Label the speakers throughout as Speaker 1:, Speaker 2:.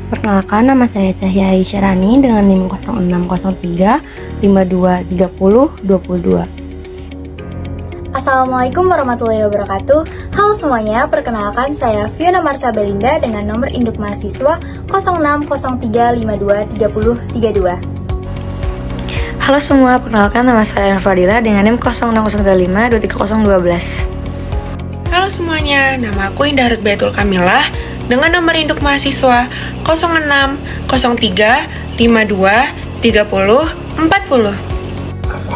Speaker 1: Perkenalkan, nama saya Cahya Aisyarani dengan NIM 0603 5230 22.
Speaker 2: Assalamualaikum warahmatullahi wabarakatuh. Halo semuanya, perkenalkan saya Fiona Marsa Belinda dengan nomor induk mahasiswa 0603523032.
Speaker 3: Halo semua, perkenalkan nama saya Fadila dengan NIM 0605 23012.
Speaker 4: Halo semuanya, nama aku Indah Rutbaitul Kamilah dengan nomor induk mahasiswa 0603 52 30 40.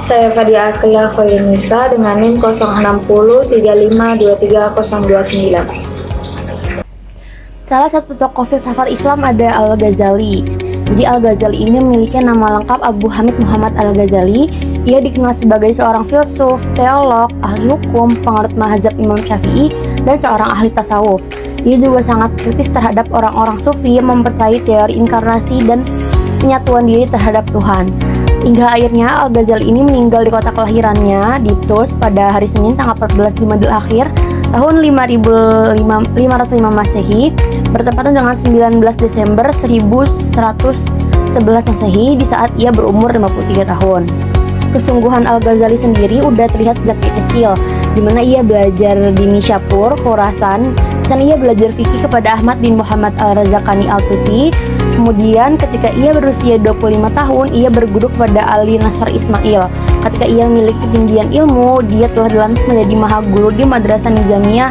Speaker 5: Saya Fadia Akhila Kholinisa dengan NIM 060 35 23 029.
Speaker 1: Salah satu tokoh filsafat Islam ada Al-Ghazali. Jadi Al-Ghazali ini memiliki nama lengkap Abu Hamid Muhammad Al-Ghazali. Ia dikenal sebagai seorang filsuf, teolog, ahli hukum, penganut mazhab Imam Syafi'i, dan seorang ahli tasawuf. Ia juga sangat kritis terhadap orang-orang sufi yang mempercayai teori inkarnasi dan penyatuan diri terhadap Tuhan. Hingga akhirnya Al-Ghazali ini meninggal di kota kelahirannya di Tus pada hari Senin tanggal 14 Jumadil Akhir tahun 505 Masehi, bertepatan dengan 19 Desember 1111 Masehi di saat ia berumur 53 tahun. Kesungguhan Al-Ghazali sendiri udah terlihat sejak kecil, di mana ia belajar di Nishapur, Khorasan, dan ia belajar fikih kepada Ahmad bin Muhammad Al-Razakani Al-Tusi. Kemudian ketika ia berusia 25 tahun, ia berguru pada Ali Nasr Ismail. Ketika ia memiliki ketinggian ilmu, dia telah dilantik menjadi maha guru di Madrasah Nizamiyah,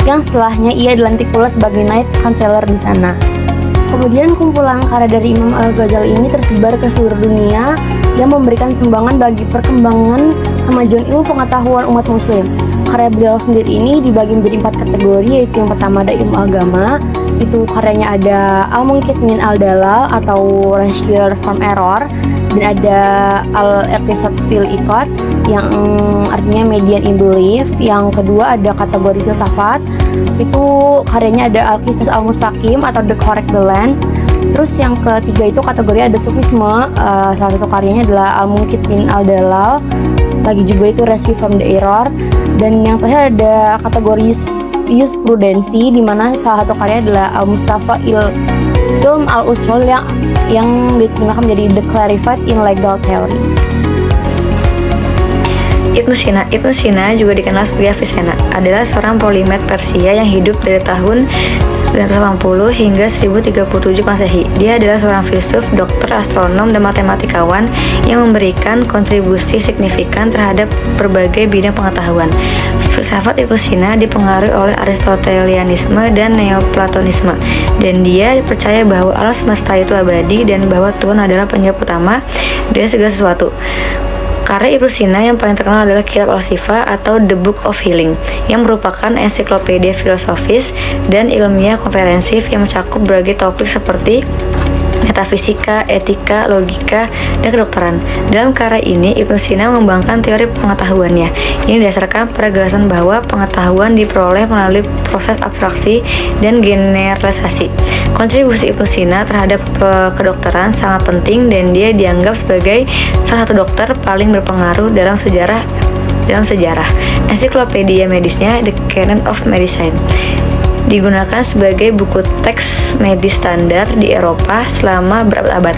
Speaker 1: yang setelahnya ia dilantik pula sebagai naib kanselir di sana. Kemudian kumpulan karya dari Imam Al-Ghazali ini tersebar ke seluruh dunia yang memberikan sumbangan bagi perkembangan kemajuan ilmu pengetahuan umat muslim. Karya beliau sendiri ini dibagi menjadi 4 kategori, yaitu yang pertama ada ilmu agama. Itu karyanya ada Al-Munqidh min Al-Dalal atau Rescue from Error, dan ada Al-Iqtisad fil Iqad yang artinya Median in Belief. Yang kedua ada kategori filsafat, itu karyanya ada Al-Qisas Al-Mustaqim atau The Correct Balance. Terus yang ketiga itu kategori ada Sufisme, salah satu karyanya adalah Al-Munqidh min Al-Dalal, lagi juga itu Rescue from the Error. Dan yang terakhir ada kategori Jurisprudensi, di mana salah satu karya adalah Al-Mustafa Ilm Al-Usul yang diterjemahkan menjadi The Clarified in Legal Theory.
Speaker 3: Ibnu Sina juga dikenal sebagai Avicenna, adalah seorang polimet Persia yang hidup dari tahun 980 hingga 1037 Masehi. Dia adalah seorang filsuf, dokter, astronom, dan matematikawan yang memberikan kontribusi signifikan terhadap berbagai bidang pengetahuan. Filsafat Ibnu Sina dipengaruhi oleh Aristotelianisme dan Neoplatonisme, dan dia percaya bahwa alam semesta itu abadi dan bahwa Tuhan adalah penyebab utama dari segala sesuatu. Karya Ibnu Sina yang paling terkenal adalah Kitab Al-Shifa atau The Book of Healing, yang merupakan ensiklopedia filosofis dan ilmiah komprehensif yang mencakup berbagai topik seperti metafisika, etika, logika, dan kedokteran. Dalam karya ini, Ibnu Sina mengembangkan teori pengetahuannya yang didasarkan pada gagasan bahwa pengetahuan diperoleh melalui proses abstraksi dan generalisasi. Kontribusi Ibnu Sina terhadap kedokteran sangat penting, dan dia dianggap sebagai salah satu dokter paling berpengaruh dalam sejarah. Ensiklopedia medisnya The Canon of Medicine digunakan sebagai buku teks medis standar di Eropa selama berabad-abad.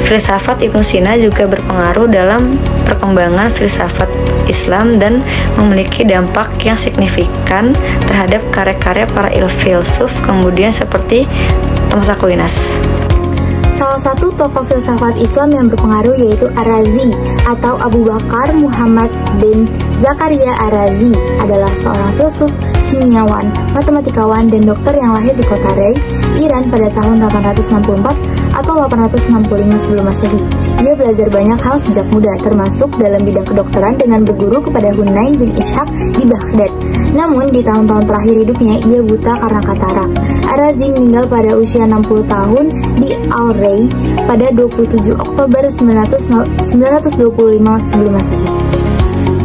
Speaker 3: Filsafat Ibnu Sina juga berpengaruh dalam perkembangan filsafat Islam dan memiliki dampak yang signifikan terhadap karya-karya para filsuf kemudian seperti Thomas Aquinas.
Speaker 2: Salah satu tokoh filsafat Islam yang berpengaruh yaitu Ar-Razi atau Abu Bakar Muhammad bin Zakaria Ar-Razi, adalah seorang filsuf, kimiawan, matematikawan, dan dokter yang lahir di kota Rey, Iran pada tahun 864 atau 865 sebelum Masehi. Ia belajar banyak hal sejak muda, termasuk dalam bidang kedokteran dengan berguru kepada Hunain bin Ishaq di Baghdad. Namun di tahun-tahun terakhir hidupnya ia buta karena katarak. Ar-Razi meninggal pada usia 60 tahun di Al-Rey pada 27 Oktober 925 sebelum Masehi.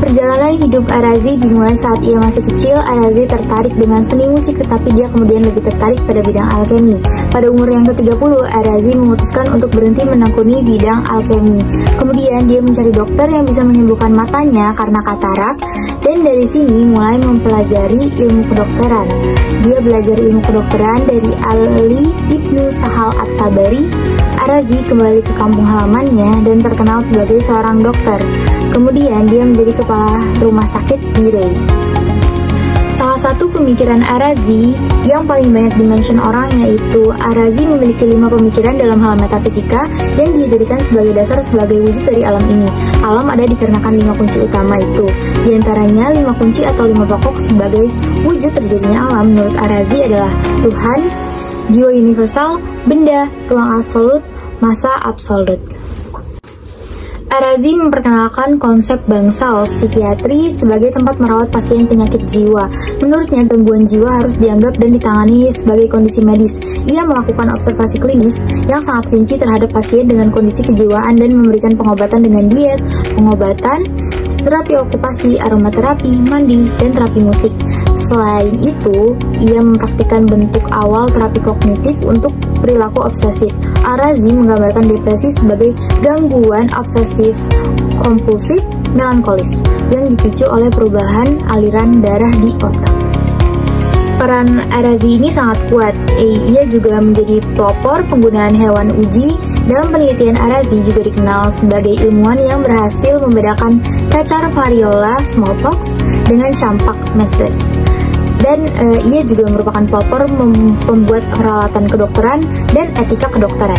Speaker 2: Perjalanan hidup Ar-Razi dimulai saat ia masih kecil. Ar-Razi tertarik dengan seni musik, tetapi dia kemudian lebih tertarik pada bidang alkemi. Pada umur yang ke-30, Ar-Razi memutuskan untuk berhenti menekuni bidang alkemi. Kemudian dia mencari dokter yang bisa menyembuhkan matanya karena katarak, dan dan dari sini mulai mempelajari ilmu kedokteran. Dia belajar ilmu kedokteran dari Ali Ibnu Sahal At-Tabari. Ar-Razi kembali ke kampung halamannya dan terkenal sebagai seorang dokter. Kemudian dia menjadi kepala rumah sakit di Rey. Salah satu pemikiran Ar-Razi yang paling banyak dimention orang yaitu Ar-Razi memiliki 5 pemikiran dalam hal metafisika yang dia jadikan sebagai dasar sebagai wujud dari alam ini. Alam ada dikarenakan 5 kunci utama itu. Di antaranya 5 kunci atau 5 pokok sebagai wujud terjadinya alam menurut Ar-Razi adalah Tuhan, jiwa universal, benda, ruang absolut, masa absolut. Ar-Razi memperkenalkan konsep bangsal psikiatri sebagai tempat merawat pasien penyakit jiwa. Menurutnya, gangguan jiwa harus dianggap dan ditangani sebagai kondisi medis. Ia melakukan observasi klinis yang sangat rinci terhadap pasien dengan kondisi kejiwaan dan memberikan pengobatan dengan diet, pengobatan, terapi okupasi, aromaterapi, mandi, dan terapi musik. Selain itu, ia mempraktikkan bentuk awal terapi kognitif untuk perilaku obsesif. Ar-Razi menggambarkan depresi sebagai gangguan obsesif kompulsif melankolis yang dipicu oleh perubahan aliran darah di otak. Peran Ar-Razi ini sangat kuat. Ia juga menjadi pelopor penggunaan hewan uji. Dalam penelitian, Ar-Razi juga dikenal sebagai ilmuwan yang berhasil membedakan cacar variola smallpox dengan campak measles. Dan ia juga merupakan pelopor pembuat peralatan kedokteran dan etika kedokteran.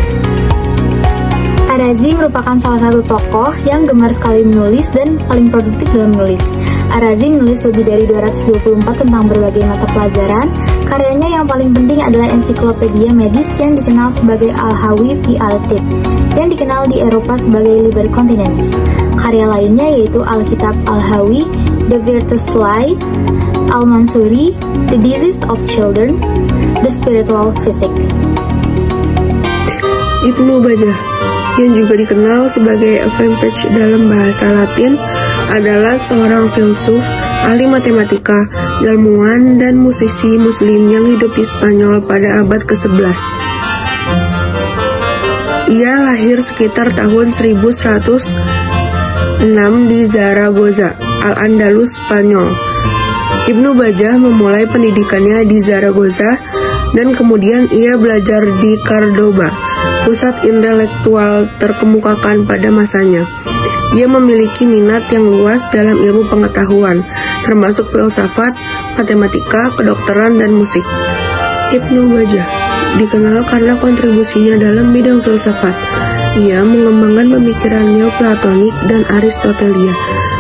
Speaker 2: Ar-Razi merupakan salah satu tokoh yang gemar sekali menulis dan paling produktif dalam menulis. Ar-Razi menulis lebih dari 224 tentang berbagai mata pelajaran. Karyanya yang paling penting adalah ensiklopedia medis yang dikenal sebagai Al-Hawi fi Al-Tib, yang dikenal di Eropa sebagai Liber Continens. Karya lainnya yaitu Alkitab Al-Hawi, The Virtus Fly, Al-Mansuri, The Disease of Children, The Spiritual Physic.
Speaker 6: Ibnu Bajjah, yang juga dikenal sebagai Vampage dalam bahasa Latin, adalah seorang filsuf, ahli matematika, ilmuwan, dan musisi muslim yang hidup di Spanyol pada abad ke-11. Ia lahir sekitar tahun 1106 di Zaragoza, Al-Andalus, Spanyol. Ibnu Bajjah memulai pendidikannya di Zaragoza dan kemudian ia belajar di Cordoba, pusat intelektual terkemukakan pada masanya. Ia memiliki minat yang luas dalam ilmu pengetahuan, termasuk filsafat, matematika, kedokteran, dan musik. Ibnu Bajjah dikenal karena kontribusinya dalam bidang filsafat. Ia mengembangkan pemikiran Neoplatonik dan Aristotelia,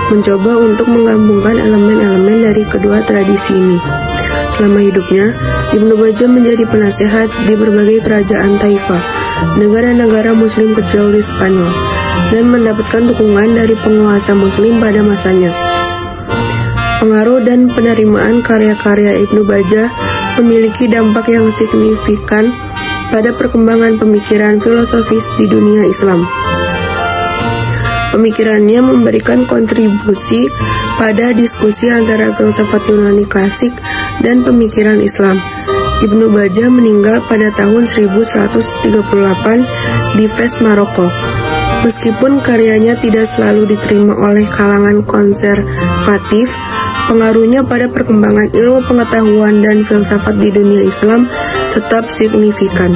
Speaker 6: mencoba untuk menggabungkan elemen-elemen dari kedua tradisi ini. Selama hidupnya, Ibnu Bajjah menjadi penasehat di berbagai kerajaan Taifah, negara-negara muslim kecil di Spanyol, dan mendapatkan dukungan dari penguasa muslim pada masanya. Pengaruh dan penerimaan karya-karya Ibnu Bajjah memiliki dampak yang signifikan pada perkembangan pemikiran filosofis di dunia Islam. Pemikirannya memberikan kontribusi pada diskusi antara filsafat Yunani klasik dan pemikiran Islam. Ibnu Bajjah meninggal pada tahun 1138 di Fez, Maroko. Meskipun karyanya tidak selalu diterima oleh kalangan konservatif, pengaruhnya pada perkembangan ilmu pengetahuan dan filsafat di dunia Islam tetap signifikan.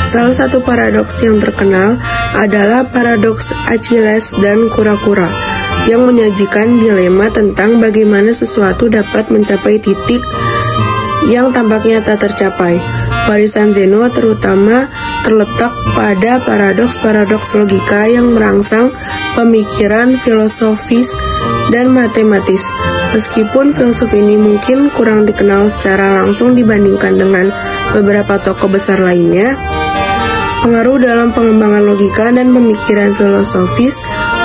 Speaker 6: Salah satu paradoks yang terkenal adalah paradoks Achilles dan kura-kura, yang menyajikan dilema tentang bagaimana sesuatu dapat mencapai titik yang tampaknya tak tercapai. Warisan Zeno terutama terletak pada paradoks-paradoks logika yang merangsang pemikiran filosofis dan matematis. Meskipun filsuf ini mungkin kurang dikenal secara langsung dibandingkan dengan beberapa tokoh besar lainnya, pengaruh dalam pengembangan logika dan pemikiran filosofis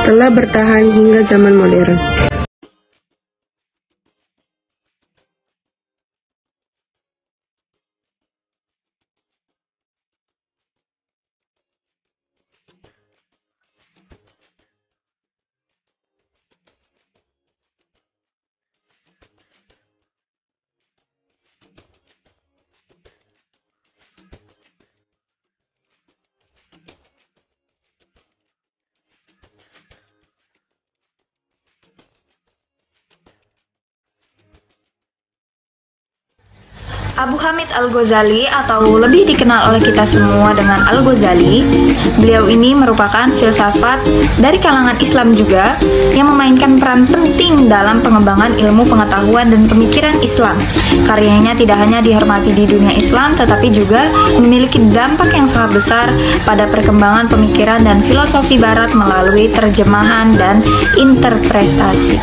Speaker 6: telah bertahan hingga zaman modern.
Speaker 3: Abu Hamid Al-Ghazali atau lebih dikenal oleh kita semua dengan Al-Ghazali, beliau ini merupakan filsafat dari kalangan Islam juga yang memainkan peran penting dalam pengembangan ilmu pengetahuan dan pemikiran Islam. Karyanya tidak hanya dihormati di dunia Islam tetapi juga memiliki dampak yang sangat besar pada perkembangan pemikiran dan filosofi barat melalui terjemahan dan interpretasi.